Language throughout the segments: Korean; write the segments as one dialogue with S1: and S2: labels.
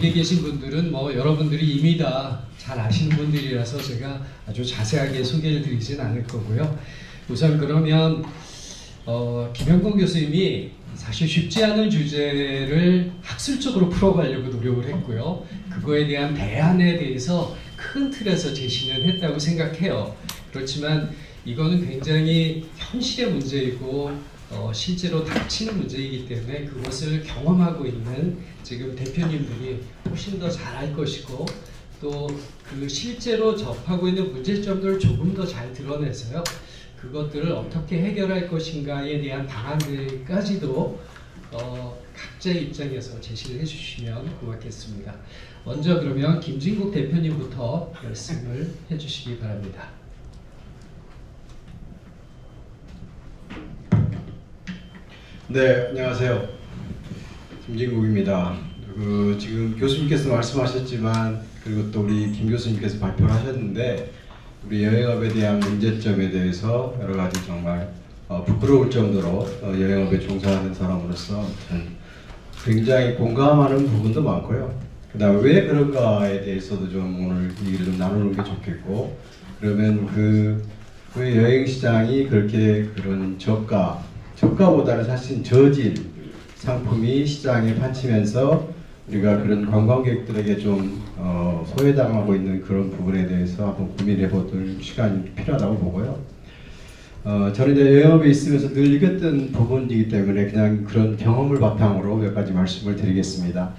S1: 여기 계신 분들은 뭐 여러분들이 이미 다 잘 아시는 분들이라서 제가 아주 자세하게 소개를 드리진 않을 거고요. 우선 그러면 김영건 교수님이 사실 쉽지 않은 주제를 학술적으로 풀어가려고 노력을 했고요. 그거에 대한 대안에 대해서 큰 틀에서 제시는 했다고 생각해요. 그렇지만 이거는 굉장히 현실의 문제이고 실제로 닥치는 문제이기 때문에 그것을 경험하고 있는 지금 대표님들이 훨씬 더 잘 알 것이고 또 그 실제로 접하고 있는 문제점들을 조금 더 잘 드러내서요. 그것들을 어떻게 해결할 것인가에 대한 방안들까지도 각자의 입장에서 제시를 해주시면 고맙겠습니다. 먼저 그러면 김진국 대표님부터 말씀을 해주시기 바랍니다.
S2: 네, 안녕하세요. 김진국입니다. 지금 교수님께서 말씀하셨지만 그리고 또 우리 김 교수님께서 발표를 하셨는데 우리 여행업에 대한 문제점에 대해서 여러 가지 정말 부끄러울 정도로 여행업에 종사하는 사람으로서 굉장히 공감하는 부분도 많고요. 그 다음에 왜 그런가에 대해서도 좀 오늘 얘기를 좀 나누는 게 좋겠고, 그러면 왜 여행시장이 그렇게 그런 저가보다는 사실 저질 상품이 시장에 판치면서 우리가 그런 관광객들에게 좀 소외당하고 있는 그런 부분에 대해서 한번 고민해 보는 시간이 필요하다고 보고요. 저는 이제 여행업에 있으면서 늘 느꼈던 부분이기 때문에 그냥 그런 경험을 바탕으로 몇 가지 말씀을 드리겠습니다.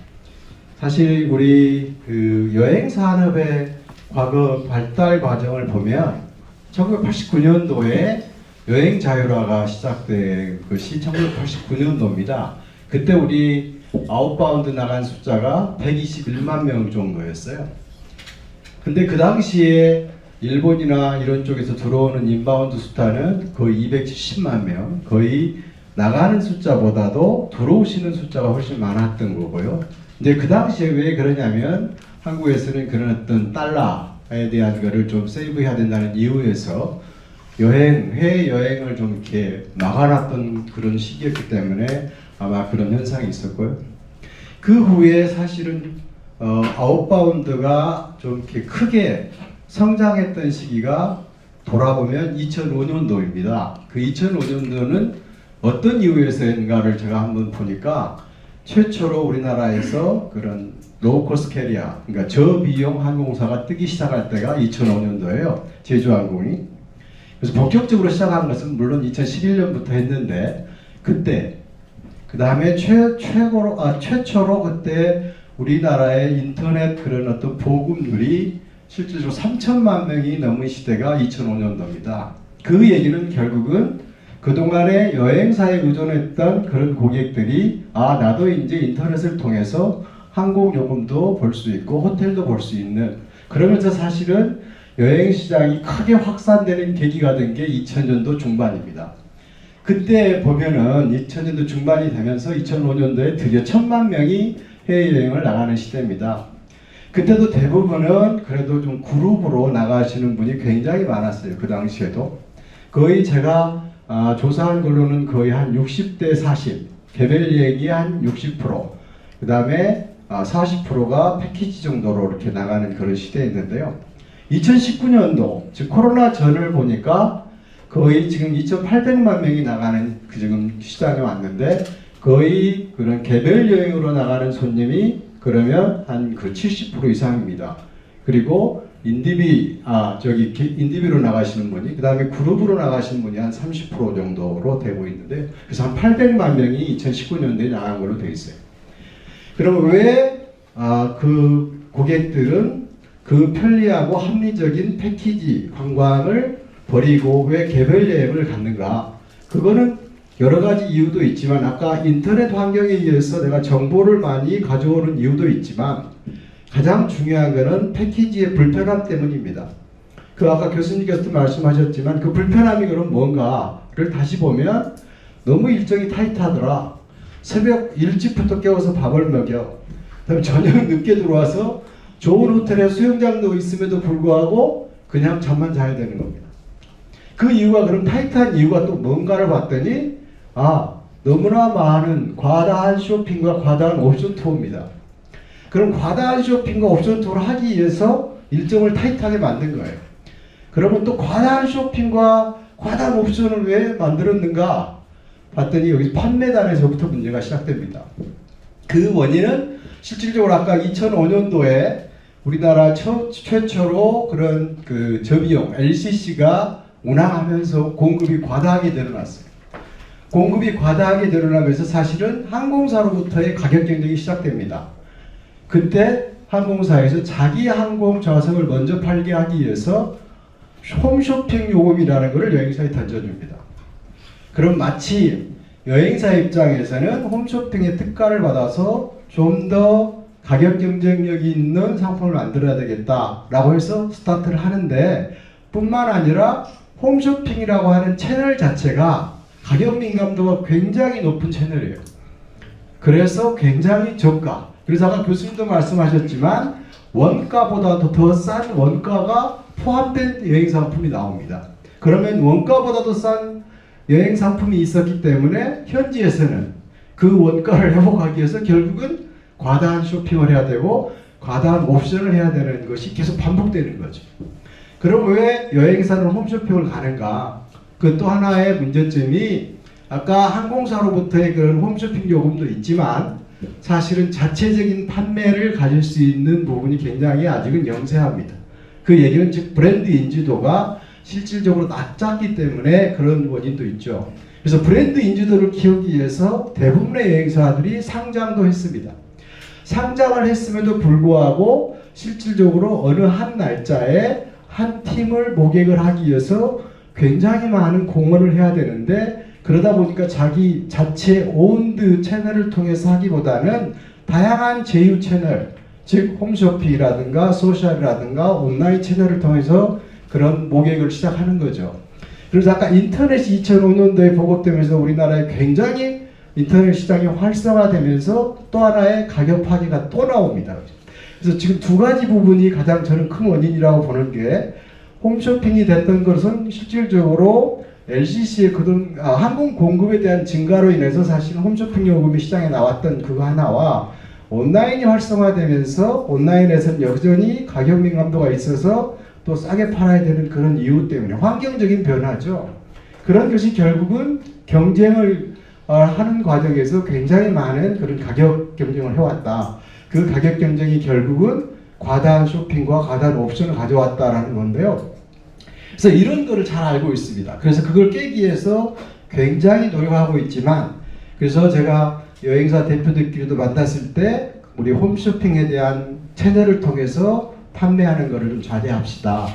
S2: 사실 우리 여행 산업의 과거 발달 과정을 보면 1989년도에 여행 자율화가 시작된 것이 1989년도입니다. 그때 우리 아웃바운드 나간 숫자가 121만 명 정도였어요. 근데 그 당시에 일본이나 이런 쪽에서 들어오는 인바운드 숫자는 거의 270만 명, 거의 나가는 숫자보다도 들어오시는 숫자가 훨씬 많았던 거고요. 근데 그 당시에 왜 그러냐면 한국에서는 그런 어떤 달러에 대한 거를 좀 세이브해야 된다는 이유에서 해외 여행을 좀 이렇게 막아놨던 그런 시기였기 때문에 아마 그런 현상이 있었고요. 그 후에 사실은 아웃바운드가 좀 이렇게 크게 성장했던 시기가 돌아보면 2005년도입니다. 그 2005년도는 어떤 이유에서인가를 제가 한번 보니까 최초로 우리나라에서 그런 로우코스트 캐리어, 그러니까 저비용 항공사가 뜨기 시작할 때가 2005년도예요. 제주항공이. 그래서 본격적으로 시작한 것은 물론 2011년부터 했는데 그때 그 다음에 최초로 그때 우리나라의 인터넷 그런 어떤 보급률이 실질적으로 3천만 명이 넘은 시대가 2005년도입니다. 그 얘기는 결국은 그동안에 여행사에 의존했던 그런 고객들이 나도 이제 인터넷을 통해서 항공요금도 볼 수 있고 호텔도 볼 수 있는, 그러면서 사실은 여행시장이 크게 확산되는 계기가 된 게 2000년도 중반입니다. 그때 보면은 2000년도 중반이 되면서 2005년도에 드디어 1000만 명이 해외여행을 나가는 시대입니다. 그때도 대부분은 그래도 좀 그룹으로 나가시는 분이 굉장히 많았어요. 그 당시에도. 거의 제가 조사한 걸로는 거의 한 60대 40, 개별 여행이 한 60%, 그 다음에 40%가 패키지 정도로 이렇게 나가는 그런 시대였는데요. 2019년도, 즉 코로나 전을 보니까 거의 지금 2,800만 명이 나가는 지금 시장에 왔는데 거의 그런 개별 여행으로 나가는 손님이 그러면 한 70% 이상입니다. 그리고 인디비로 나가시는 분이, 그 다음에 그룹으로 나가시는 분이 한 30% 정도로 되고 있는데, 그래서 한 800만 명이 2019년도에 나간 걸로 되어 있어요. 그럼 왜 그 고객들은 그 편리하고 합리적인 패키지 관광을 버리고 왜 개별 여행을 갔는가? 그거는 여러 가지 이유도 있지만 아까 인터넷 환경에 의해서 내가 정보를 많이 가져오는 이유도 있지만 가장 중요한 것은 패키지의 불편함 때문입니다. 아까 교수님께서도 말씀하셨지만 그 불편함이 그럼 뭔가를 다시 보면 너무 일정이 타이트하더라. 새벽 일찍부터 깨워서 밥을 먹여. 그다음에 저녁 늦게 들어와서 좋은 호텔에 수영장도 있음에도 불구하고 그냥 잠만 자야 되는 겁니다. 그 이유가 그럼 타이트한 이유가 또 뭔가를 봤더니 너무나 많은 과다한 쇼핑과 과다한 옵션 투어입니다.
S3: 그럼 과다한 쇼핑과 옵션 투어를 하기 위해서 일정을 타이트하게 만든 거예요. 그러면 또 과다한 쇼핑과 과다한 옵션을 왜 만들었는가 봤더니 여기 판매단에서부터 문제가 시작됩니다. 그 원인은 실질적으로 아까 2005년도에 우리나라 최초로 그런 그 저비용 LCC가 운항하면서 공급이 과다하게 늘어났어요. 공급이 과다하게 늘어나면서 사실은 항공사로부터의 가격 경쟁이 시작됩니다. 그때 항공사에서 자기 항공 좌석을 먼저 팔게 하기 위해서 홈쇼핑 요금이라는 것을 여행사에 던져줍니다. 그럼 마치 여행사 입장에서는 홈쇼핑의 특가를 받아서 좀 더 가격 경쟁력이 있는 상품을 만들어야 되겠다라고 해서 스타트를 하는데 뿐만 아니라 홈쇼핑이라고 하는 채널 자체가 가격 민감도가 굉장히 높은 채널이에요. 그래서 굉장히 저가. 그래서 아까 교수님도 말씀하셨지만 원가보다도 더 싼 원가가 포함된 여행 상품이 나옵니다. 그러면 원가보다도 싼 여행 상품이 있었기 때문에 현지에서는 그 원가를 회복하기 위해서 결국은 과다한 쇼핑을 해야 되고 과다한 옵션을 해야 되는 것이 계속 반복되는 거죠. 그럼 왜 여행사는 홈쇼핑을 가는가? 그 또 하나의 문제점이 아까 항공사로부터의 그런 홈쇼핑 요금도 있지만 사실은 자체적인 판매를 가질 수 있는 부분이 굉장히 아직은 영세합니다. 그 얘기는 즉 브랜드 인지도가 실질적으로 낮았기 때문에 그런 원인도 있죠. 그래서 브랜드 인지도를 키우기 위해서 대부분의 여행사들이 상장도 했습니다. 상장을 했음에도 불구하고 실질적으로 어느 한 날짜에 한 팀을 모객을 하기 위해서 굉장히 많은 공헌을 해야 되는데 그러다 보니까 자기 자체 오운드 채널을 통해서 하기보다는 다양한 제휴 채널, 즉 홈쇼핑이라든가 소셜이라든가 온라인 채널을 통해서 그런 모객을 시작하는 거죠. 그래서 아까 인터넷이 2005년도에 보급되면서 우리나라에 굉장히 인터넷 시장이 활성화되면서 또 하나의 가격 파괴가 또 나옵니다. 그래서 지금 두 가지 부분이 가장 저는 큰 원인이라고 보는 게 홈쇼핑이 됐던 것은 실질적으로 LCC의 그동 항공 공급에 대한 증가로 인해서 사실 홈쇼핑 요금이 시장에 나왔던 그거 하나와 온라인이 활성화되면서 온라인에서는 여전히 가격 민감도가 있어서 또 싸게 팔아야 되는 그런 이유 때문에 환경적인 변화죠. 그런 것이 결국은 경쟁을 하는 과정에서 굉장히 많은 그런 가격 경쟁을 해왔다. 그 가격 경쟁이 결국은 과다한 쇼핑과 과다한 옵션을 가져왔다라는 건데요. 그래서 이런 거를 잘 알고 있습니다. 그래서 그걸 깨기 위해서 굉장히 노력하고 있지만 그래서 제가 여행사 대표들끼리도 만났을 때 우리 홈쇼핑에 대한 채널을 통해서 판매하는 것을 좀 자제합시다.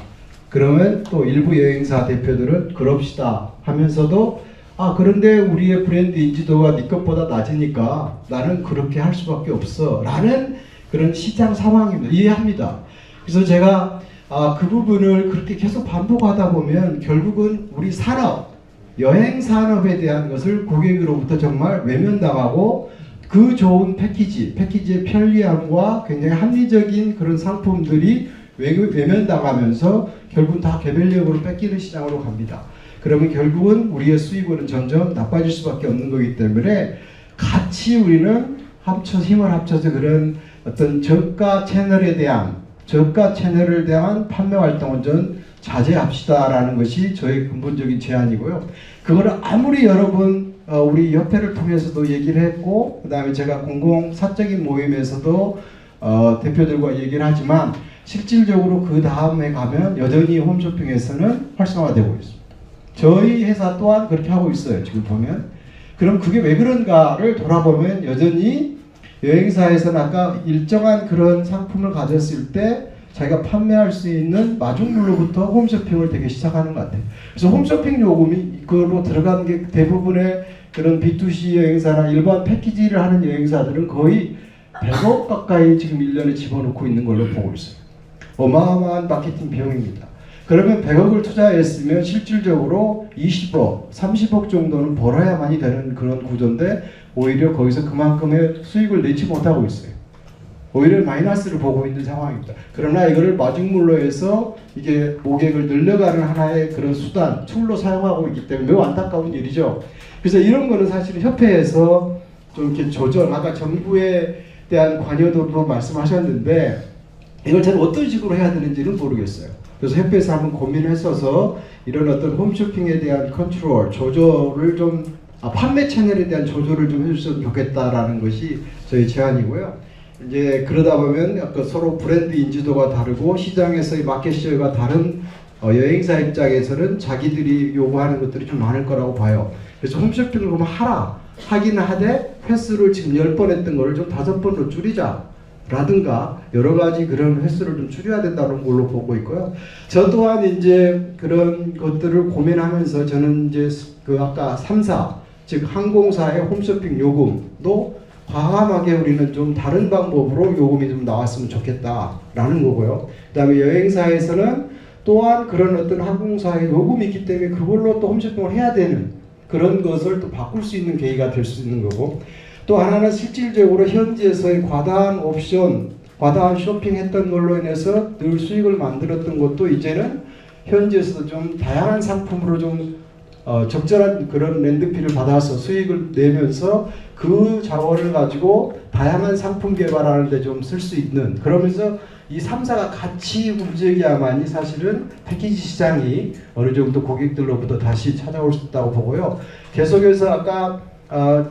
S3: 그러면 또 일부 여행사 대표들은 그럽시다 하면서도 그런데 우리의 브랜드 인지도가 네 것보다 낮으니까 나는 그렇게 할 수밖에 없어 라는 그런 시장 상황입니다. 이해합니다. 그래서 제가 그 부분을 그렇게 계속 반복하다 보면 결국은 우리 산업, 여행 산업에 대한 것을 고객으로부터 정말 외면당하고 그 좋은 패키지의 편리함과 굉장히 합리적인 그런 상품들이 외면당하면서 결국은 다 개별력으로 뺏기는 시장으로 갑니다. 그러면 결국은 우리의 수익원은 점점 나빠질 수밖에 없는 거기 때문에 같이 우리는 힘을 합쳐서 그런 어떤 저가 채널을 대한 판매 활동은 좀 자제합시다라는 것이 저의 근본적인 제안이고요. 그거를 아무리 여러분 우리 협회를 통해서도 얘기를 했고 그 다음에 제가 공공 사적인 모임에서도 대표들과 얘기를 하지만 실질적으로 그 다음에 가면 여전히 홈쇼핑에서는 활성화되고 있습니다. 저희 회사 또한 그렇게 하고 있어요. 지금 보면. 그럼 그게 왜 그런가를 돌아보면 여전히 여행사에서는 아까 일정한 그런 상품을 가졌을 때 자기가 판매할 수 있는 마중물로부터 홈쇼핑을 되게 시작하는 것 같아요. 그래서 홈쇼핑 요금이 그걸로 들어가는 게 대부분의 그런 B2C 여행사나 일반 패키지를 하는 여행사들은 거의 100억 가까이 지금 1년에 집어넣고 있는 걸로 보고 있어요. 어마어마한 마케팅 비용입니다. 그러면 100억을 투자했으면 실질적으로 20억, 30억 정도는 벌어야만이 되는 그런 구조인데 오히려 거기서 그만큼의 수익을 내지 못하고 있어요. 오히려 마이너스를 보고 있는 상황입니다. 그러나 이거를 마중물로 해서 이게 고객을 늘려가는 하나의 그런 수단, 툴로 사용하고 있기 때문에 매우 안타까운 일이죠. 그래서 이런 거는 사실 협회에서 좀 이렇게 아까 정부의 대한 관여도도 말씀하셨는데 이걸 저는 어떤 식으로 해야 되는지는 모르겠어요. 그래서 협회에서 한번 고민했어서 이런 어떤 홈쇼핑에 대한 컨트롤, 조절을 좀 판매 채널에 대한 조절을 좀 해줬으면 좋겠다라는 것이 저희 제안이고요. 이제 그러다 보면 아까 서로 브랜드 인지도가 다르고 시장에서의 마켓 쉐어가 다른 여행사 입장에서는 자기들이 요구하는 것들이 좀 많을 거라고 봐요. 그래서 홈쇼핑을 보면 하기는 하되 횟수를 지금 10번 했던 거를 좀 5번으로 줄이자 라든가 여러 가지 그런 횟수를 좀 줄여야 된다는 걸로 보고 있고요. 저 또한 이제 그런 것들을 고민하면서 저는 이제 그 아까 3사 즉 항공사의 홈쇼핑 요금도 과감하게 우리는 좀 다른 방법으로 요금이 좀 나왔으면 좋겠다라는 거고요. 그 다음에 여행사에서는 또한 그런 어떤 항공사의 요금이 있기 때문에 그걸로 또 홈쇼핑을 해야 되는 그런 것을 또 바꿀 수 있는 계기가 될 수 있는 거고, 또 하나는 실질적으로 현지에서의 과다한 옵션, 과다한 쇼핑했던 걸로 인해서 늘 수익을 만들었던 것도 이제는 현지에서도 좀 다양한 상품으로 좀 적절한 그런 랜드피를 받아서 수익을 내면서 그 자원을 가지고 다양한 상품 개발하는 데 좀 쓸 수 있는, 그러면서 이 3사가 같이 움직여야만이 사실은 패키지 시장이 어느 정도 고객들로부터 다시 찾아올 수 있다고 보고요. 계속해서 아까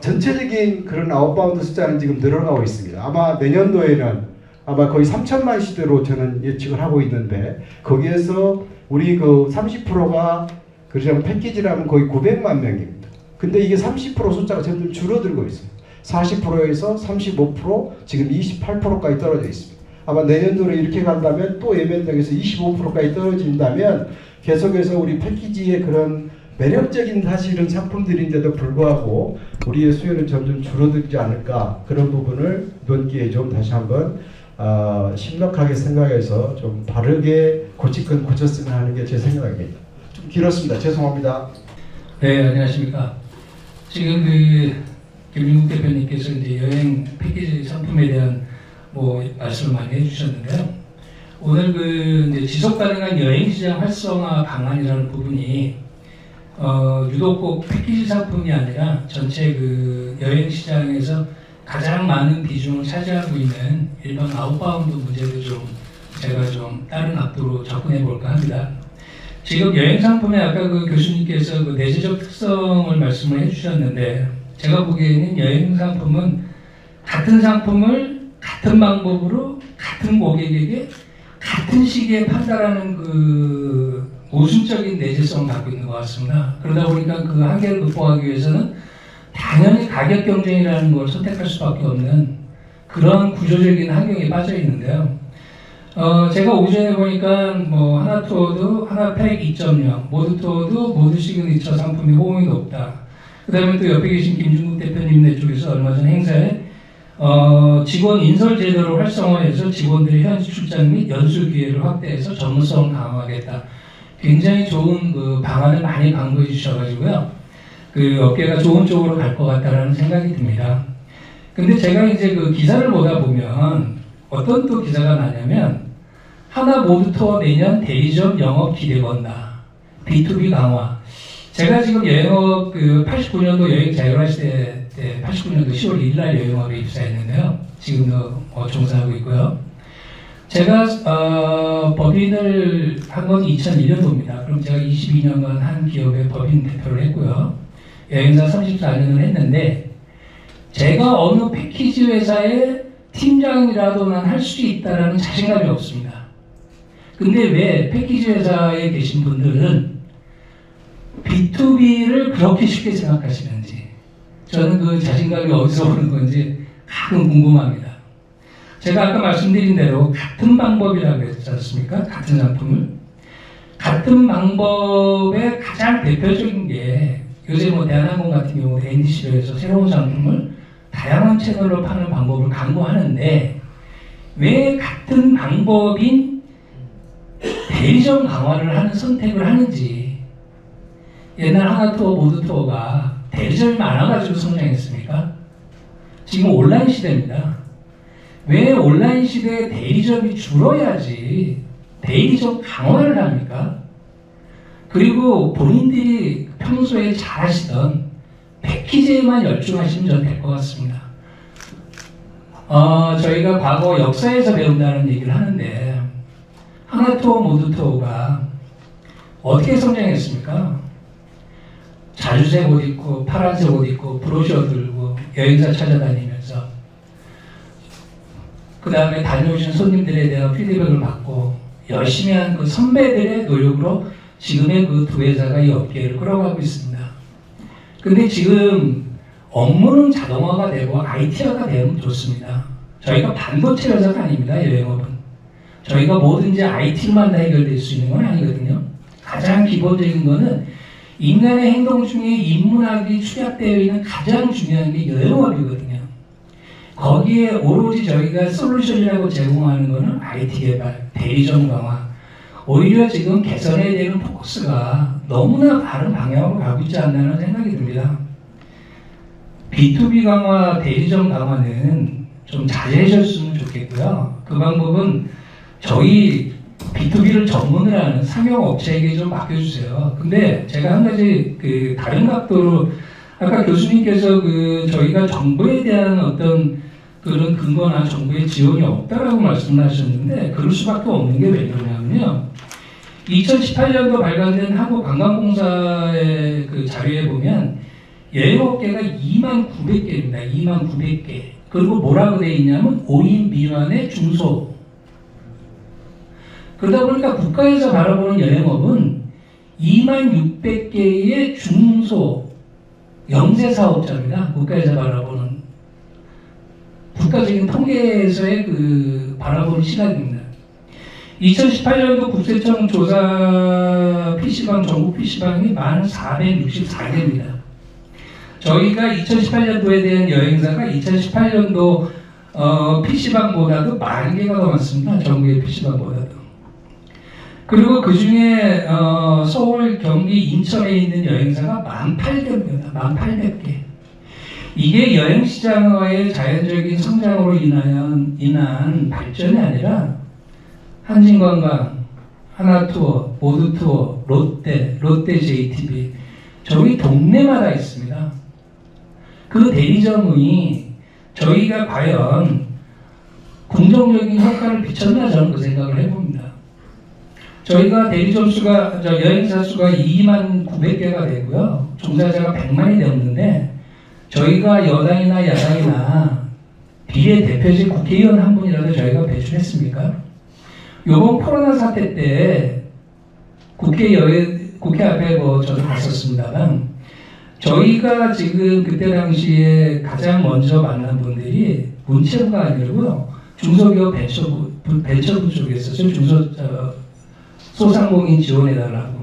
S3: 전체적인 그런 아웃바운드 숫자는 지금 늘어나고 있습니다. 아마 내년도에는 아마 거의 3천만 시대로 저는 예측을 하고 있는데, 거기에서 우리 그 30%가 그러자면 패키지라면 거의 900만 명입니다. 근데 이게 30% 숫자가 점점 줄어들고 있어요. 40%에서 35%, 지금 28%까지 떨어져 있습니다. 아마 내년도로 이렇게 간다면 또 예면적에서 25%까지 떨어진다면 계속해서 우리 패키지의 그런 매력적인 사실은 상품들인데도 불구하고 우리의 수요는 점점 줄어들지 않을까, 그런 부분을 이번 기회에 좀 다시 한번 심각하게 생각해서 좀 바르게 고칠 건 고쳤으면 하는 게 제 생각입니다. 좀 길었습니다. 죄송합니다.
S4: 네, 안녕하십니까. 지금 김윤국 대표님께서 이제 여행 패키지 상품에 대한 말씀을 많이 해주셨는데요. 오늘 이제 지속 가능한 여행 시장 활성화 방안이라는 부분이 유독 꼭 패키지 상품이 아니라 전체 여행 시장에서 가장 많은 비중을 차지하고 있는 일반 아웃바운드 문제를 제가 다른 각도로 접근해 볼까 합니다. 지금 여행 상품에 아까 교수님께서 내재적 특성을 말씀을 해주셨는데, 제가 보기에는 여행 상품은 같은 상품을 같은 방법으로 같은 고객에게 같은 시기에 판단하는 모순적인 내재성을 갖고 있는 것 같습니다. 그러다 보니까 그 한계를 극복하기 위해서는 당연히 가격 경쟁이라는 걸 선택할 수밖에 없는 그런 구조적인 환경에 빠져 있는데요. 제가 오전에 보니까 하나투어도 하나팩 2.0, 모두투어도 모두 시그니처 상품이 호응이 높다. 그 다음에 또 옆에 계신 김중국 대표님 쪽에서 얼마 전 행사에 직원 인설 제도를 활성화해서 직원들의 현지 출장 및 연수 기회를 확대해서 전문성을 강화하겠다. 굉장히 좋은 방안을 많이 강구해 주셔가지고요. 업계가 좋은 쪽으로 갈 것 같다라는 생각이 듭니다. 근데 제가 이제 기사를 보다 보면 어떤 또 기사가 나냐면, 하나 모두 투어 내년 대리점 영업 기대 건다. B2B 강화. 제가 지금 여행업 89년도 여행 자율화시대 때 89년도 10월 1일 날 여행업에 입사했는데요. 지금도 종사하고 있고요. 제가 법인을 한 건 2001년도입니다. 그럼 제가 22년간 한 기업의 법인 대표를 했고요. 여행사 34년을 했는데, 제가 어느 패키지 회사의 팀장이라도는 할 수 있다라는 자신감이 없습니다. 근데 왜 패키지 회사에 계신 분들은 B2B를 그렇게 쉽게 생각하시는지, 저는 그 자신감이 어디서 오는 건지 가끔 궁금합니다. 제가 아까 말씀드린 대로 같은 방법이라고 했지 않습니까? 같은 상품을. 같은 방법의 가장 대표적인 게, 요새 대한항공 같은 경우 NDC로해서 새로운 상품을 다양한 채널로 파는 방법을 강구하는데, 왜 같은 방법인 대리점 강화를 하는 선택을 하는지. 옛날 하나투어 모두투어가 대리점이 많아가지고 성장했습니까? 지금 온라인 시대입니다. 왜 온라인 시대에 대리점이 줄어야지 대리점 강화를 합니까? 그리고 본인들이 평소에 잘하시던 패키지에만 열중하시면 전 될 것 같습니다. 저희가 과거 역사에서 배운다는 얘기를 하는데 하나투어 모두투어가 어떻게 성장했습니까? 자주색 옷 입고 파란색 옷 입고 브로셔 들고 여행사 찾아다니면서 그 다음에 다녀오신 손님들에 대한 피드백을 받고 열심히 한 그 선배들의 노력으로 지금의 그 두 회사가 이 업계를 끌어가고 있습니다. 근데 지금 업무는 자동화가 되고 IT화가 되면 좋습니다. 저희가 반도체 회사가 아닙니다. 여행업은. 저희가 뭐든지 IT로만 다 해결될 수 있는 건 아니거든요. 가장 기본적인 거는 인간의 행동 중에 인문학이 축약되어 있는 가장 중요한 게 여행업이거든요. 거기에 오로지 저희가 솔루션이라고 제공하는 거는 IT 개발, 대리점 강화. 오히려 지금 개선해야 되는 포커스가 너무나 다른 방향으로 가고 있지 않나는 생각이 듭니다. B2B 강화, 대리점 강화는 좀 자제하셨으면 좋겠고요. 그 방법은 저희 B2B를 전문으로 하는 상용업체에게 좀 맡겨주세요. 근데 제가 한 가지 그 다른 각도로 아까 교수님께서 그 저희가 정부에 대한 어떤 그런 근거나 정부의 지원이 없다라고 말씀하셨는데 그럴 수밖에 없는 게 왜 그러냐면요. 2018년도 발간된 한국관광공사의 그 자료에 보면 여행업계가 29,900개입니다. 29,900개. 그리고 뭐라고 되어 있냐면 5인 미만의 중소. 그러다 보니까 국가에서 바라보는 여행업은 26,600개의 중소 영세사업자입니다. 국가에서 바라보는 국가적인 통계에서의 그 바라보는 시각입니다. 2018년도 국세청 조사 PC방, 전국 PC방이 14,464개입니다. 저희가 2018년도에 대한 여행사가 2018년도 PC방보다도 40,000개가 더 많습니다. 전국의 PC방보다도. 그리고 그 중에 서울, 경기, 인천에 있는 여행사가 18,000개입니다. 18,000개. 이게 여행시장의 자연적인 성장으로 인한 발전이 아니라 한진관광, 하나투어, 모두투어, 롯데 JTB 저희 동네마다 있습니다. 그 대리점이 저희가 과연 긍정적인 효과를 비쳤나 저는 그 생각을 해봅니다. 저희가 대리점 수가, 여행사 수가 29,900개가 되고요. 종사자가 100만이 넘는데 저희가 여당이나 야당이나 비례대표직 국회의원 한 분이라도 저희가 배출했습니까? 이번 코로나 사태 때 국회 앞에 저도 갔었습니다만 저희가 지금 그때 당시에 가장 먼저 만난 분들이 문체부가 아니고요. 중소기업 벤처부 쪽에 있었어요. 소상공인 지원해달라고.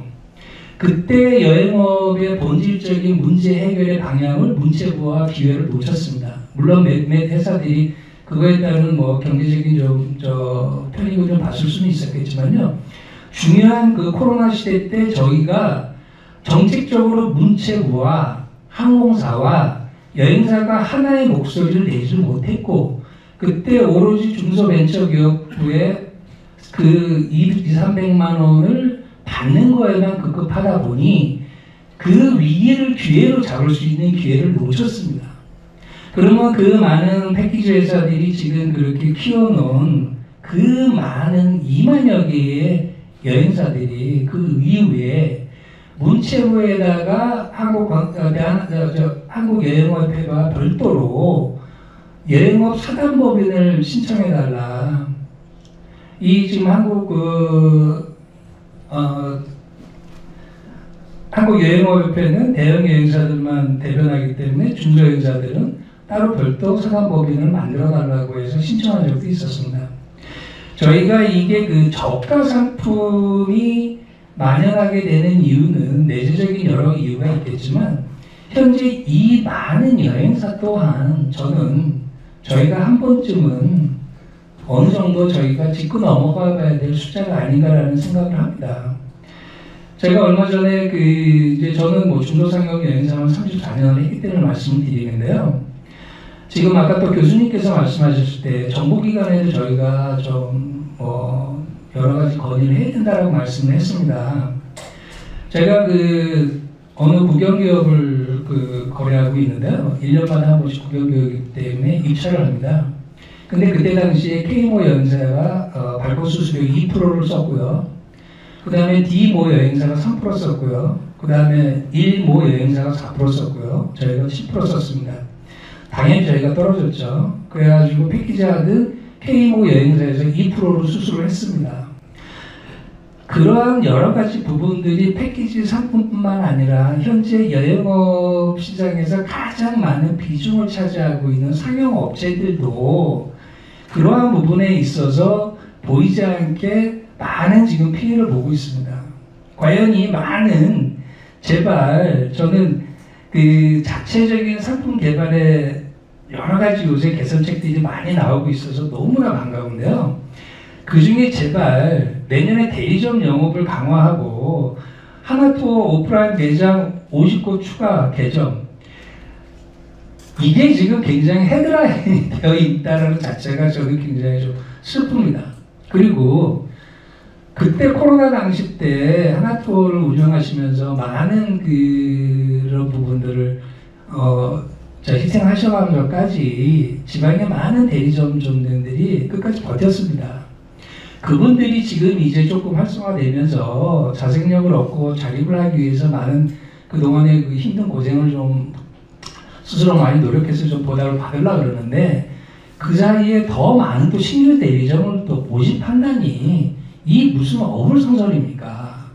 S4: 그때 여행업의 본질적인 문제 해결의 방향을 문체부와 기회를 놓쳤습니다. 물론 몇몇 회사들이 그거에 따른 뭐 경제적인 편익을 좀 봤을 수는 있었겠지만요. 중요한 그 코로나 시대 때 저희가 정책적으로 문체부와 항공사와 여행사가 하나의 목소리를 내지 못했고 그때 오로지 중소벤처기업부에 그 200~300만 원을 받는 거에만 급급하다 보니 그 위기를 기회로 잡을 수 있는 기회를 놓쳤습니다. 그러면 그 많은 패키지 회사들이 지금 그렇게 키워놓은 그 많은 2만여 개의 여행사들이 그 이후에 문체부에다가 한국여행업회와 별도로 여행업 사단법인을 신청해달라. 이 지금 한국여행업협회는 대형 여행사들만 대변하기 때문에 중소여행사들은 따로 별도 사단법인을 만들어달라고 해서 신청한 적도 있었습니다. 저희가 이게 그 저가 상품이 만연하게 되는 이유는 내재적인 여러 이유가 있겠지만 현재 이 많은 여행사 또한 저는 저희가 한 번쯤은 어느 정도 저희가 짚고 넘어가 봐야 될 숫자가 아닌가라는 생각을 합니다. 제가 얼마 전에 이제 저는 뭐 중소상공 여행사만 34년을 했기 때문에 말씀을 드리는데요. 지금 아까 또 교수님께서 말씀하셨을 때 정부기관에도 저희가 좀 여러 가지 건의를 해야 된다라고 말씀을 했습니다. 제가 어느 국영기업을 거래하고 있는데요. 1년마다 한 번씩 국영기업이기 때문에 입찰을 합니다. 근데 그때 당시에 K모 여행사가 발권 수수료 2%를 썼고요. 그 다음에 D모 여행사가 3% 썼고요. 그 다음에 1모 여행사가 4% 썼고요. 저희가 10% 썼습니다. 당연히 저희가 떨어졌죠. 그래가지고 패키지 하드 K모 여행사에서 2%를 수수를 했습니다. 그러한 여러 가지 부분들이 패키지 상품뿐만 아니라 현재 여행업 시장에서 가장 많은 비중을 차지하고 있는 상용업체들도 그러한 부분에 있어서 보이지 않게 많은 지금 피해를 보고 있습니다. 과연 이 많은 제발 저는 그 자체적인 상품 개발에 여러 가지 요새 개선책들이 많이 나오고 있어서 너무나 반가운데요. 그 중에 제발 내년에 대리점 영업을 강화하고 하나투어 오프라인 매장 50곳 추가 개점 이게 지금 굉장히 헤드라인이 되어 있다는 자체가 저는 굉장히 좀 슬픕니다. 그리고 그때 코로나 당시 때 하나투어를 운영하시면서 많은 그런 부분들을 희생하셔가면서까지 지방의 많은 대리점 점들이 끝까지 버텼습니다. 그분들이 지금 이제 조금 활성화되면서 자생력을 얻고 자립을 하기 위해서 많은 그동안의 그 힘든 고생을 좀 스스로 많이 노력해서 좀 보답을 받으려고 그러는데 그 사이에 더 많은 또 신규 대리점을 또 모집한다니 이 무슨 어불성설입니까?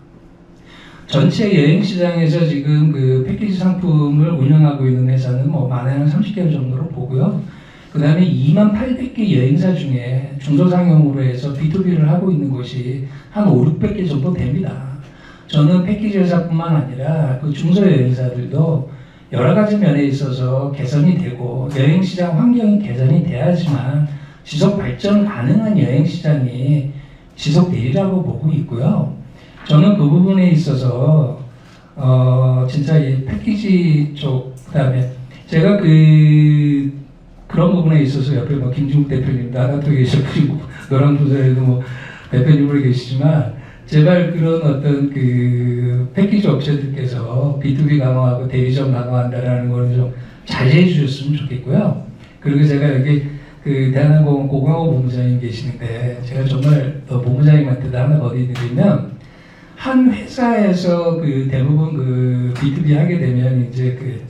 S4: 전체 여행시장에서 지금 그 패키지 상품을 운영하고 있는 회사는 뭐 많으면 30개 정도로 보고요. 그 다음에 2800개 여행사 중에 중소상용으로 해서 B2B를 하고 있는 곳이 한 5, 600개 정도 됩니다. 저는 패키지 회사뿐만 아니라 그 중소여행사들도 여러 가지 면에 있어서 개선이 되고 여행시장 환경이 개선이 돼야지만 지속 발전 가능한 여행시장이 지속되리라고 보고 있고요. 저는 그 부분에 있어서 진짜 이 패키지 쪽 그다음에 제가 그런 부분에 있어서 옆에 뭐 김중국 대표님도 하나도 계시고 그리고 노랑부서에도 뭐 대표님으로 계시지만 제발 그런 어떤 그 패키지 업체들께서 B2B 강화하고 대리점 강화한다라는 걸 좀 자제해 주셨으면 좋겠고요. 그리고 제가 여기 그 대한항공 고광호 본부장님 계시는데 제가 정말 본부장님한테도 하나 거드리면 한 회사에서 그 대부분 그 B2B 하게 되면 이제 그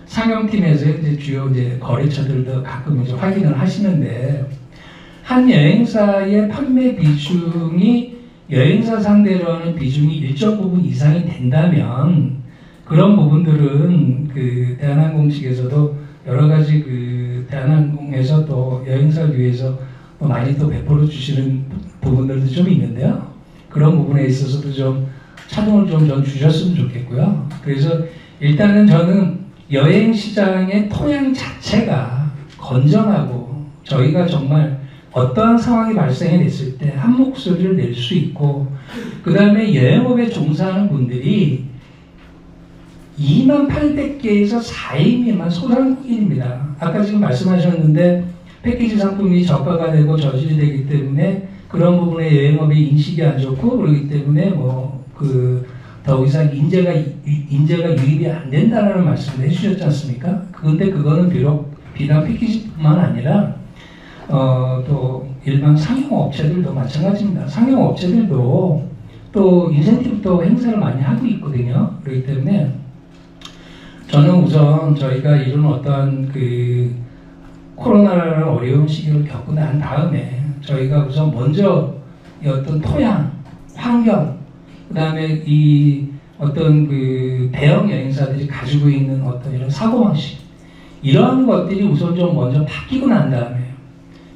S4: 상용팀에서 이제 주요 이제 거래처들도 가끔 이제 확인을 하시는데 한 여행사의 판매 비중이 여행사 상대로 하는 비중이 일정 부분 이상이 된다면 그런 부분들은 그 대한항공 측에서도 여러 가지 그 대한항공에서 또 여행사를 위해서 또 많이 또 베풀어 주시는 부분들도 좀 있는데요. 그런 부분에 있어서도 좀 차등을 좀 주셨으면 좋겠고요. 그래서 일단은 저는 여행 시장의 토양 자체가 건전하고 저희가 정말 어떠한 상황이 발생이 됐을 때 한 목소리를 낼 수 있고 그 다음에 여행업에 종사하는 분들이 2800개에서 4인 미만 소상공인입니다. 아까 지금 말씀하셨는데 패키지 상품이 저가가 되고 저질이 되기 때문에 그런 부분에 여행업의 인식이 안 좋고 그러기 때문에 더 이상 인재가 유입이 안 된다는 말씀을 해주셨지 않습니까? 그런데 그거는 비록 비단 패키지뿐만 아니라 또 일반 상용업체들도 마찬가지입니다. 상용업체들도 또 인센티브도 행사를 많이 하고 있거든요. 그렇기 때문에 저는 우선 저희가 이런 어떠한 그 코로나라는 어려운 시기를 겪고 난 다음에 저희가 우선 먼저 이 어떤 토양, 환경, 그 다음에 이 어떤 그 대형 여행사들이 가지고 있는 어떤 이런 사고방식 이러한 것들이 우선 좀 먼저 바뀌고 난 다음에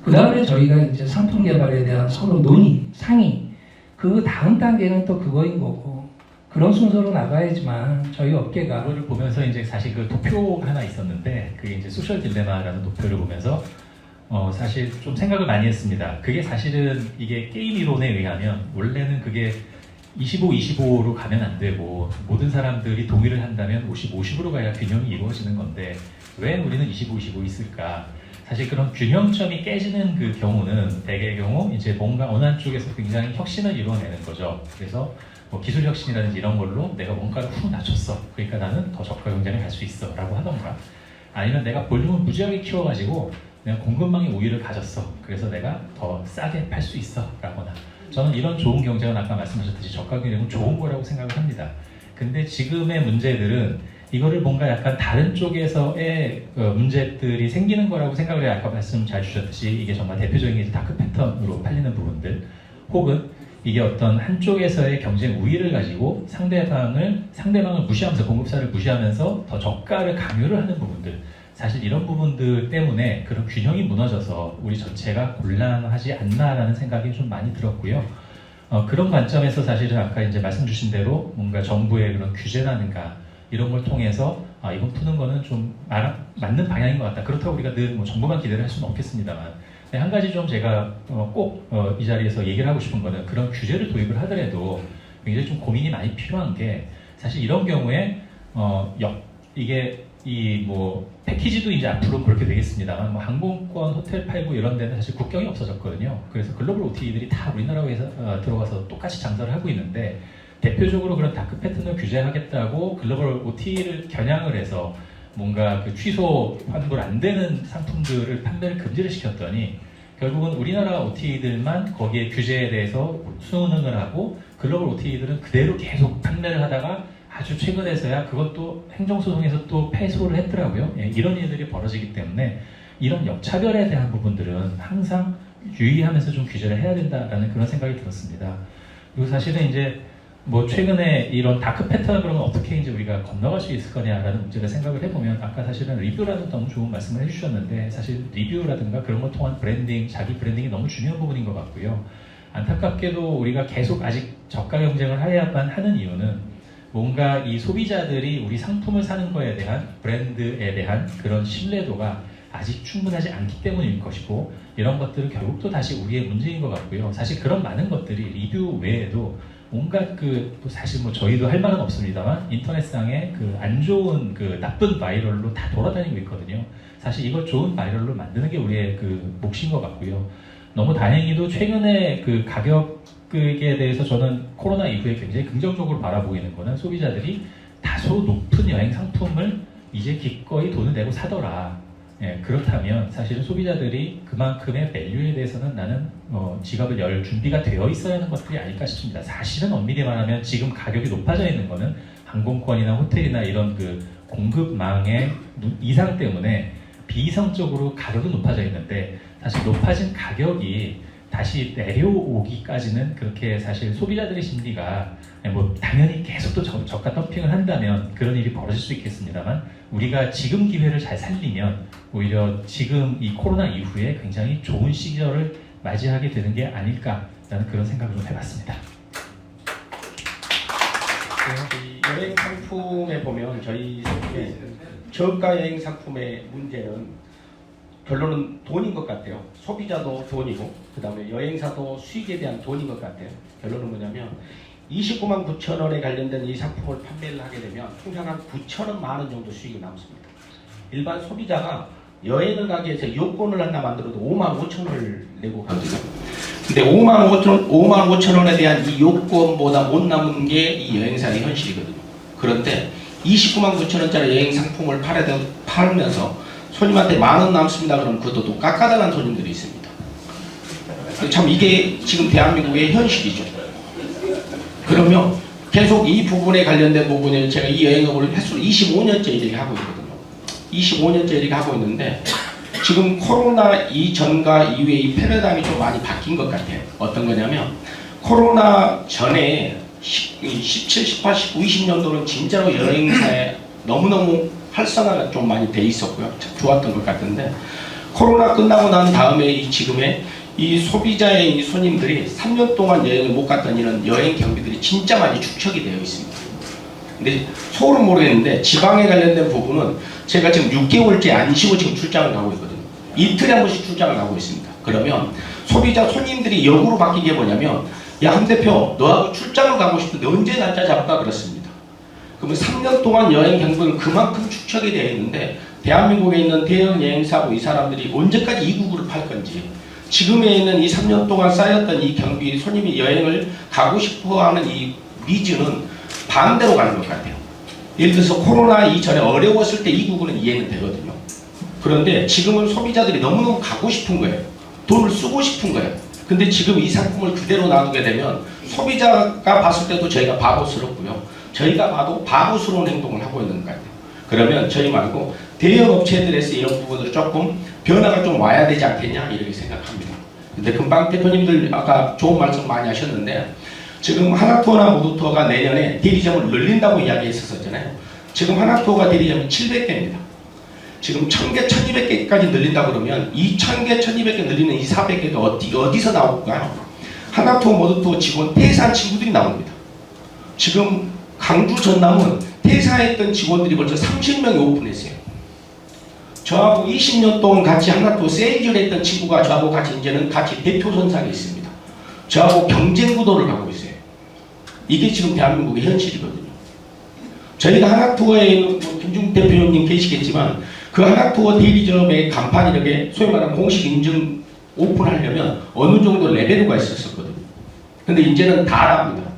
S4: 그 다음에 저희가 이제 상품 개발에 대한 서로 논의, 상의 그 다음 단계는 또 그거인 거고 그런 순서로 나가야지만 저희 업계가
S5: 그거를 보면서 이제 사실 그 도표가 하나 있었는데 그게 이제 소셜 딜레마라는 도표를 보면서 사실 좀 생각을 많이 했습니다. 그게 사실은 이게 게임 이론에 의하면 원래는 그게 25-25로 가면 안 되고 모든 사람들이 동의를 한다면 50-50으로 가야 균형이 이루어지는 건데 왜 우리는 25-25 있을까? 사실 그런 균형점이 깨지는 그 경우는 대개의 경우 이제 뭔가 어느 한쪽에서 굉장히 혁신을 이루어내는 거죠. 그래서 뭐 기술 혁신이라든지 이런 걸로 내가 뭔가를 훅 낮췄어. 그러니까 나는 더 저가 경쟁을 할 수 있어 라고 하던가 아니면 내가 볼륨을 무지하게 키워가지고 내가 공급망의 우위를 가졌어. 그래서 내가 더 싸게 팔 수 있어. 라거나. 저는 이런 좋은 경쟁은 아까 말씀하셨듯이 저가 경쟁은 좋은 거라고 생각을 합니다. 근데 지금의 문제들은 이거를 뭔가 약간 다른 쪽에서의 문제들이 생기는 거라고 생각을 해요. 아까 말씀 잘 주셨듯이 이게 정말 대표적인 게 다크 패턴으로 팔리는 부분들, 혹은 이게 어떤 한쪽에서의 경쟁 우위를 가지고 상대방을 무시하면서, 공급사를 무시하면서 더 저가를 강요를 하는 부분들, 사실 이런 부분들 때문에 그런 균형이 무너져서 우리 전체가 곤란하지 않나라는 생각이 좀 많이 들었고요. 그런 관점에서 사실은 아까 이제 말씀 주신 대로 뭔가 정부의 그런 규제라든가 이런 걸 통해서 이건 푸는 거는 좀 맞는 방향인 것 같다. 그렇다고 우리가 늘 뭐 정부만 기대를 할 수는 없겠습니다만, 한 가지 좀 제가 꼭 이 자리에서 얘기를 하고 싶은 거는, 그런 규제를 도입을 하더라도 굉장히 좀 고민이 많이 필요한 게, 사실 이런 경우에 이게 이 뭐 패키지도 이제 앞으로 그렇게 되겠습니다만, 뭐 항공권, 호텔 팔고 이런 데는 사실 국경이 없어졌거든요. 그래서 글로벌 OTA들이 다 우리나라에서 들어가서 똑같이 장사를 하고 있는데, 대표적으로 그런 다크 패턴을 규제하겠다고 글로벌 OTA를 겨냥을 해서 뭔가 그 취소 환불 안 되는 상품들을 판매를 금지를 시켰더니, 결국은 우리나라 OTA들만 거기에 규제에 대해서 순응을 하고 글로벌 OTA들은 그대로 계속 판매를 하다가 아주 최근에서야 그것도 행정소송에서 또 패소를 했더라고요. 예, 이런 일들이 벌어지기 때문에 이런 역차별에 대한 부분들은 항상 유의하면서 좀 규제를 해야 된다라는 그런 생각이 들었습니다. 그리고 사실은 이제 뭐 최근에 이런 다크 패턴을 그러면 어떻게 이제 우리가 건너갈 수 있을 거냐라는 문제를 생각을 해보면, 아까 사실은 리뷰라는 너무 좋은 말씀을 해주셨는데, 사실 리뷰라든가 그런 걸 통한 브랜딩, 자기 브랜딩이 너무 중요한 부분인 것 같고요. 안타깝게도 우리가 계속 아직 저가 경쟁을 해야만 하는 이유는, 뭔가 이 소비자들이 우리 상품을 사는 거에 대한, 브랜드에 대한 그런 신뢰도가 아직 충분하지 않기 때문일 것이고, 이런 것들은 결국 또 다시 우리의 문제인 것 같고요. 사실 그런 많은 것들이 리뷰 외에도 온갖 사실 뭐 저희도 할 말은 없습니다만, 인터넷상에 그 안 좋은 그 나쁜 바이럴로 다 돌아다니고 있거든요. 사실 이걸 좋은 바이럴로 만드는 게 우리의 그 몫인 것 같고요. 너무 다행히도 최근에 그 가격에 대해서 저는 코로나 이후에 굉장히 긍정적으로 바라보고 있는 거는, 소비자들이 다소 높은 여행 상품을 이제 기꺼이 돈을 내고 사더라. 예, 그렇다면 사실은 소비자들이 그만큼의 밸류에 대해서는 나는 지갑을 열 준비가 되어 있어야 하는 것들이 아닐까 싶습니다. 사실은 엄밀히 말하면 지금 가격이 높아져 있는 거는 항공권이나 호텔이나 이런 그 공급망의 이상 때문에 비이성적으로 가격은 높아져 있는데, 사실 높아진 가격이 다시 내려오기까지는 그렇게 사실 소비자들의 심리가 뭐 당연히 계속 또 저가 덤핑을 한다면 그런 일이 벌어질 수 있겠습니다만, 우리가 지금 기회를 잘 살리면 오히려 지금 이 코로나 이후에 굉장히 좋은 시절을 맞이하게 되는 게 아닐까라는 그런 생각을 좀 해봤습니다.
S6: 이 여행 상품에 보면 저희 저가 여행 상품의 문제는 결론은 돈인 것 같아요. 소비자도 돈이고, 그 다음에 여행사도 수익에 대한 돈인 것 같아요. 결론은 뭐냐면 29만 9천 원에 관련된 이 상품을 판매를 하게 되면 통상 한 9천 원 정도 수익이 남습니다. 일반 소비자가 여행을 가기 위해서 요건을 하나 만들어도 5만 5천 원을 내고 가거든요. 근데 5만 5천 원에 대한 이 요건보다 못 남은 게 이 여행사의 현실이거든요. 그런데 29만 9천 원짜리 여행 상품을 팔면서 손님한테 10,000원 남습니다. 그러면 그것도 또 깎아달라는 손님들이 있습니다. 참 이게 지금 대한민국의 현실이죠. 그러면 계속 이 부분에 관련된 부분을 제가 이 여행업을 횟수로 25년째 이렇게 하고 있거든요. 25년째 이렇게 하고 있는데, 지금 코로나 이전과 이후에 이 패러다임이 좀 많이 바뀐 것 같아요. 어떤 거냐면, 코로나 전에 17, 18, 19, 20년도는 진짜로 여행사에 너무너무 활성화가 좀 많이 돼 있었고요. 좋았던 것 같은데, 코로나 끝나고 난 다음에 지금의 이 소비자의 이 손님들이 3년 동안 여행을 못 갔던 이런 여행 경비들이 진짜 많이 축적이 되어 있습니다. 근데 서울은 모르겠는데 지방에 관련된 부분은 제가 지금 6개월째 안 쉬고 지금 출장을 가고 있거든요. 이틀에 한 번씩 출장을 가고 있습니다. 그러면 소비자 손님들이 역으로 바뀐 게 뭐냐면, 야, 함 대표, 너하고 출장을 가고 싶은데 언제 날짜 잡을까? 그렇습니다. 그러면 3년 동안 여행 경비는 그만큼 축적이 되어 있는데, 대한민국에 있는 대형 여행사하고 이 사람들이 언제까지 이 구구를 팔 건지, 지금에 있는 이 3년 동안 쌓였던 이 경비, 손님이 여행을 가고 싶어하는 이 니즈는 반대로 가는 것 같아요. 예를 들어서 코로나 이전에 어려웠을 때 이 구구는 이해는 되거든요. 그런데 지금은 소비자들이 너무너무 가고 싶은 거예요. 돈을 쓰고 싶은 거예요. 근데 지금 이 상품을 그대로 놔두게 되면 소비자가 봤을 때도 저희가 바보스럽고요. 저희가 봐도 바보스러운 행동을 하고 있는 것 같아요. 그러면 저희 말고 대형 업체들에서 이런 부분을 조금 변화가 좀 와야 되지 않겠냐 이렇게 생각합니다. 근데 금방 대표님들 아까 좋은 말씀 많이 하셨는데 지금 하나투어나 모두투어가 내년에 대리점을 늘린다고 이야기했었잖아요. 지금 하나투어가 대리점이 700개입니다. 지금 1000개, 1200개까지 늘린다 그러면 이 1000개, 1200개 늘리는 이 400개가 어디서 나올까요? 하나투어, 모두투어 직원 퇴사한 친구들이 나옵니다. 지금 강주 전남은 퇴사했던 직원들이 벌써 30명이 오픈했어요. 저하고 20년 동안 같이 하나투어 세일즈를 했던 친구가 저하고 같이 이제는 같이 대표 선상에 있습니다. 저하고 경쟁 구도를 가고 있어요. 이게 지금 대한민국의 현실이거든요. 저희가 하나투어에 있는 김중국 대표님 계시겠지만 그 하나투어 대리점의 간판 이렇게 소위 말하는 공식 인증 오픈하려면 어느 정도 레벨가 있었거든요. 근데 이제는 다 합니다.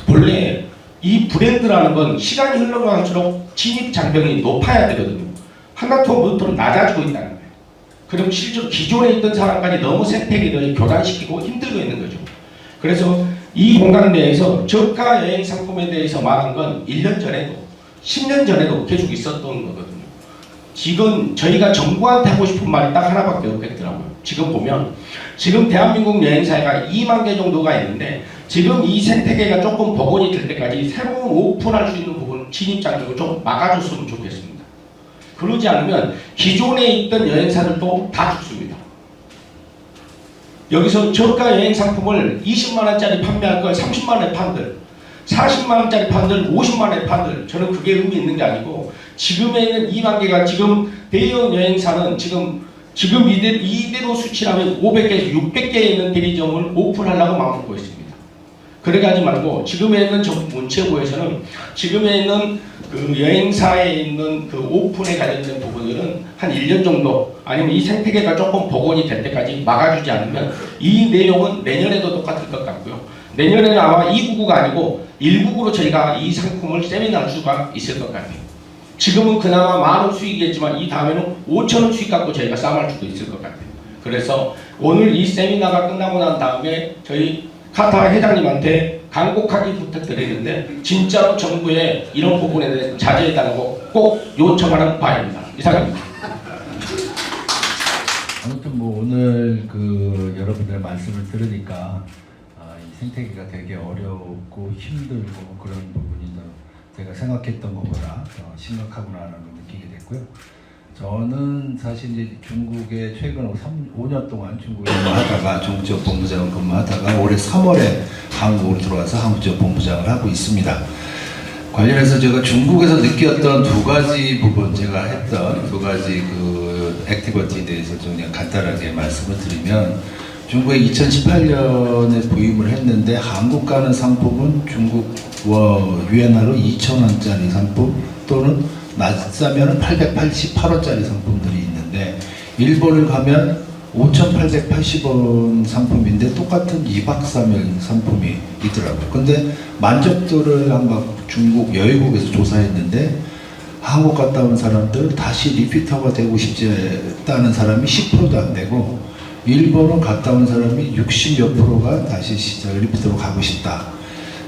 S6: 원래 이 브랜드라는 건 시간이 흘러갈수록 진입 장벽이 높아야 되거든요. 하나투어 모두투어는 낮아지고 있다는 거예요. 그럼 실제로 기존에 있던 사람까지 너무 생태계를 교란시키고 힘들고 있는 거죠. 그래서 이 공간 내에서 저가 여행 상품에 대해서 말한 건 1년 전에도 10년 전에도 계속 있었던 거거든요. 지금 저희가 정부한테 하고 싶은 말이 딱 하나밖에 없겠더라고요. 지금 보면 지금 대한민국 여행사가 2만 개 정도가 있는데 지금 이 생태계가 조금 복원이 될 때까지 새로운 오픈할 수 있는 부분 진입 장벽을 좀 막아줬으면 좋겠습니다. 그러지 않으면 기존에 있던 여행사들도 다 죽습니다. 여기서 저가 여행 상품을 20만원짜리 판매할 걸 30만원에 판들, 40만원짜리 판들, 50만원에 판들, 저는 그게 의미 있는 게 아니고 지금에는 2만 개가 지금 대형 여행사는 지금 이대로 수치라면 500개에서 600개에 있는 대리점을 오픈하려고 마음먹고 있습니다. 그렇게 하지 말고 지금에 있는 정부 문체부에서는 지금에 있는 그 여행사에 있는 그 오픈에 관련된 부분들은 한 1년 정도 아니면 이 생태계가 조금 복원이 될 때까지 막아주지 않으면 이 내용은 내년에도 똑같을 것 같고요. 내년에는 아마 299가 아니고 199로 저희가 이 상품을 세미나할 수가 있을 것 같아요. 지금은 그나마 10,000원 수익이겠지만 이 다음에는 5,000원 수익 갖고 저희가 싸움할 수도 있을 것 같아요. 그래서 오늘 이 세미나가 끝나고 난 다음에 저희 카타 회장님한테 간곡하게 부탁드리는데 진짜로 정부에 이런 부분에 대해서 자제해달라고 꼭 요청하는 바입니다. 이상입니다.
S7: 아무튼 뭐 오늘 그 여러분들의 말씀을 들으니까 이 생태계가 되게 어렵고 힘들고 그런 부분이 제가 생각했던 것보다 더 심각하구나라는 걸 느끼게 됐고요. 저는 사실 이제 중국에 최근 5년 동안 중국에 근무하다가 중국 지역 본부장을 근무하다가 올해 3월에 한국으로 들어와서 한국 지역 본부장을 하고 있습니다. 관련해서 제가 중국에서 느꼈던 두 가지 부분, 제가 했던 두 가지 그 액티비티에 대해서 좀 그냥 간단하게 말씀을 드리면, 중국에 2018년에 부임을 했는데 한국 가는 상품은 중국 위안화로 2,000원짜리 상품 또는 낮사면 888원짜리 상품들이 있는데, 일본을 가면 5,880원 상품인데 똑같은 2박 3일 상품이 있더라고요. 근데 만족도를 한번 중국 여의국에서 조사했는데 한국 갔다 온 사람들 다시 리피터가 되고 싶지 않다는 사람이 10%도 안 되고, 일본은 갔다 온 사람이 60몇 프로가 다시 리피터로 가고 싶다.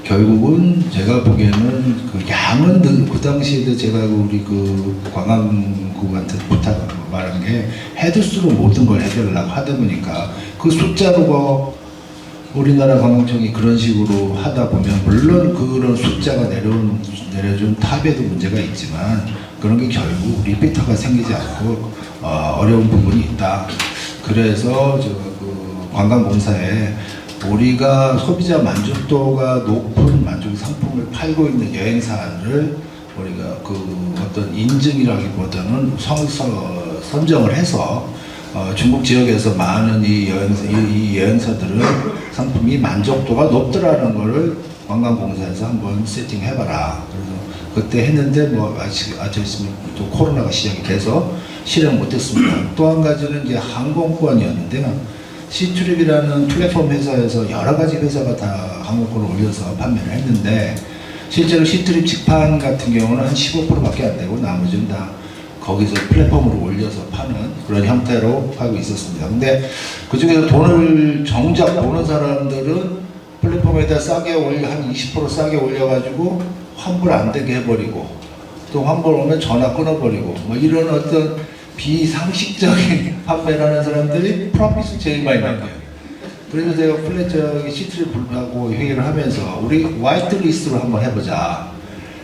S7: 결국은 제가 보기에는 그 양은 그 당시에도 제가 우리 그 관광국한테 말한 게 해둘수록 모든 걸 해결하려고 하다 보니까 그 숫자로 우리나라 관광청이 그런 식으로 하다 보면 물론 그런 숫자가 내려준 탑에도 문제가 있지만 그런 게 결국 리피터가 생기지 않고 어려운 부분이 있다. 그래서 그 관광공사에 우리가 소비자 만족도가 높은 만족 상품을 팔고 있는 여행사를 우리가 그 어떤 인증이라기보다는 선정을 해서 중국 지역에서 많은 이 여행사들은 상품이 만족도가 높더라는 것을 관광공사에서 한번 세팅해봐라. 그래서 그때 했는데 뭐 아직 또 코로나가 시작이 돼서 실행 못했습니다. 또 한 가지는 이제 항공권이었는데요. 시트립이라는 플랫폼 회사에서 여러 가지 회사가 다 항공권을 올려서 판매를 했는데 실제로 시트립 직판 같은 경우는 한 15%밖에 안 되고 나머지는 다 거기서 플랫폼으로 올려서 파는 그런 형태로 하고 있었습니다. 근데 그 중에서 돈을 정작 보는 사람들은 플랫폼에다 싸게 올려, 한 20% 싸게 올려가지고 환불 안 되게 해버리고 또 환불 오면 전화 끊어버리고 뭐 이런 어떤 비상식적인 판매를 하는 사람들이 프로핏을 제일 많이 남겨요. 그래서 제가 플랫저기 시트를 불하고 회의를 하면서 우리 화이트리스트로 한번 해보자.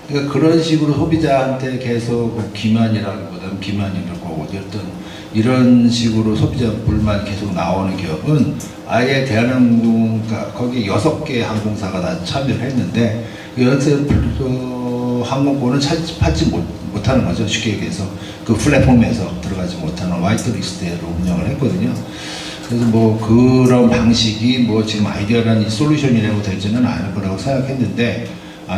S7: 그러니까 그런 식으로 소비자한테 계속 기만이라기보다는 기만이라고 어쨌든 이런 식으로 소비자 불만 계속 나오는 기업은 아예 대한항공 거기 6개 항공사가 다 참여를 했는데 항공권은 받지 못하는 거죠. 쉽게 얘기해서 그 플랫폼에서 들어가지 못하는 화이트리스트로 운영을 했거든요. 그래서 뭐 그런 방식이 뭐 지금 아이디어라는 솔루션이라고 되지는 않을 거라고 생각했는데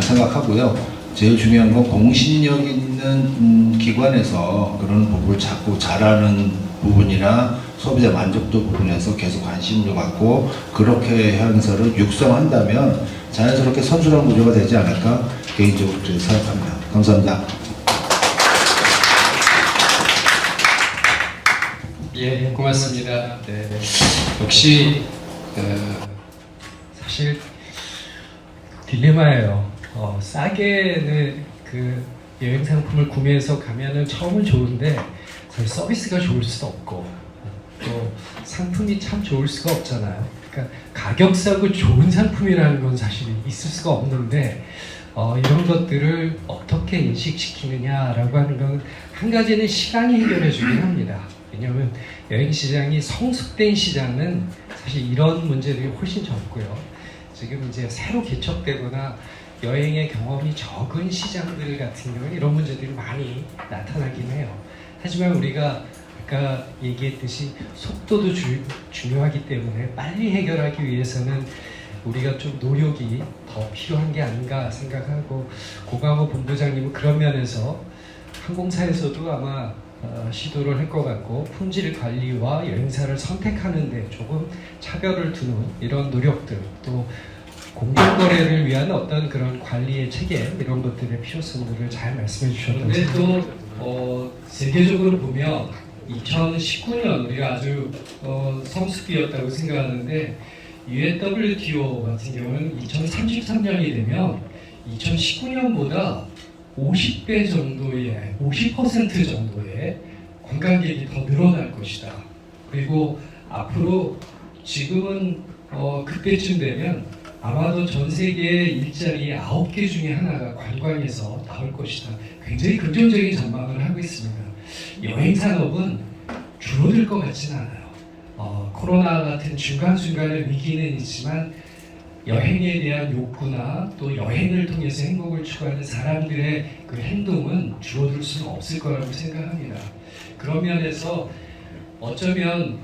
S7: 생각하고요. 제일 중요한 건 공신력 있는 기관에서 그런 부분을 자꾸 잘하는 부분이나 소비자 만족도 부분에서 계속 관심을 갖고 그렇게 현서를 육성한다면 자연스럽게 선순환 구조가 되지 않을까 개인적으로 그렇게 생각합니다. 감사합니다.
S1: 예, 고맙습니다. 네, 역시 사실 딜레마예요. 싸게는 그 여행 상품을 구매해서 가면은 처음은 좋은데 사실 서비스가 좋을 수도 없고 또 상품이 참 좋을 수가 없잖아요. 그러니까 가격 싸고 좋은 상품이라는 건 사실 있을 수가 없는데 이런 것들을 어떻게 인식시키느냐라고 하는 건 한 가지는 시간이 해결해 주긴 합니다. 왜냐하면 여행 시장이 성숙된 시장은 사실 이런 문제들이 훨씬 적고요. 지금 이제 새로 개척되거나 여행의 경험이 적은 시장들 같은 경우는 이런 문제들이 많이 나타나긴 해요. 하지만 우리가 아까 얘기했듯이 속도도 중요하기 때문에 빨리 해결하기 위해서는 우리가 좀 노력이 더 필요한 게 아닌가 생각하고 고강호 본부장님은 그런 면에서 항공사에서도 아마 시도를 할 것 같고 품질 관리와 여행사를 선택하는 데 조금 차별을 두는 이런 노력들 또 공정거래를 위한 어떤 그런 관리의 체계 이런 것들의 필요성들을 잘 말씀해 주셨는데 또 세계적으로 보면 2019년 우리가 아주 성숙기였다고 생각하는데 WTO 같은 경우는 2033년이 되면 2019년보다 50배 정도의 50% 정도의 관광객이 더 늘어날 것이다. 그리고 앞으로 지금은 그때쯤 되면 아마도 전 세계 일자리 9개 중에 하나가 관광에서 나올 것이다. 굉장히 긍정적인 전망을 하고 있습니다. 여행 산업은 줄어들 것 같지는 않아요. 코로나 같은 중간중간의 위기는 있지만 여행에 대한 욕구나 또 여행을 통해서 행복을 추구하는 사람들의 그 행동은 줄어들 수는 없을 거라고 생각합니다. 그런 면에서 어쩌면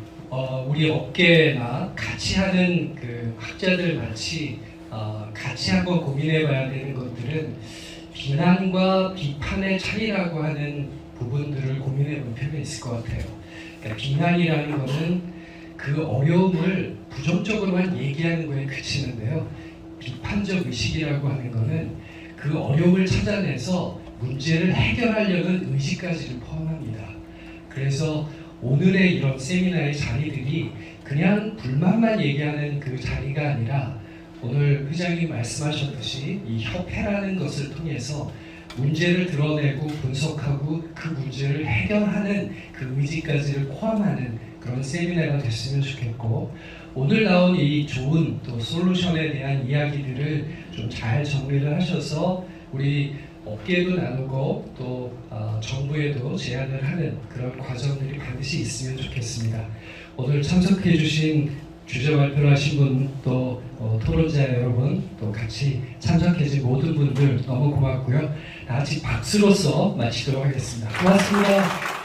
S1: 우리 업계나 같이 하는 그 학자들 같이 같이 한번 고민해봐야 되는 것들은 비난과 비판의 차이라고 하는 부분들을 고민해볼 필요가 있을 것 같아요. 그러니까 비난이라는 것은 그 어려움을 부정적으로만 얘기하는 거에 그치는데요. 비판적 의식이라고 하는 것은 그 어려움을 찾아내서 문제를 해결하려는 의식까지를 포함합니다. 그래서 오늘의 이런 세미나의 자리들이 그냥 불만만 얘기하는 그 자리가 아니라 오늘 회장님 말씀하셨듯이 이 협회라는 것을 통해서 문제를 드러내고 분석하고 그 문제를 해결하는 그 의지까지를 포함하는 그런 세미나가 됐으면 좋겠고 오늘 나온 이 좋은 또 솔루션에 대한 이야기들을 좀 잘 정리를 하셔서 우리 업계에도 나누고 또 정부에도 제안을 하는 그런 과정들이 반드시 있으면 좋겠습니다. 오늘 참석해 주신 주제 발표를 하신 분 또 토론자 여러분 또 같이 참석해 주신 모든 분들 너무 고맙고요. 다 같이 박수로서 마치도록 하겠습니다. 고맙습니다.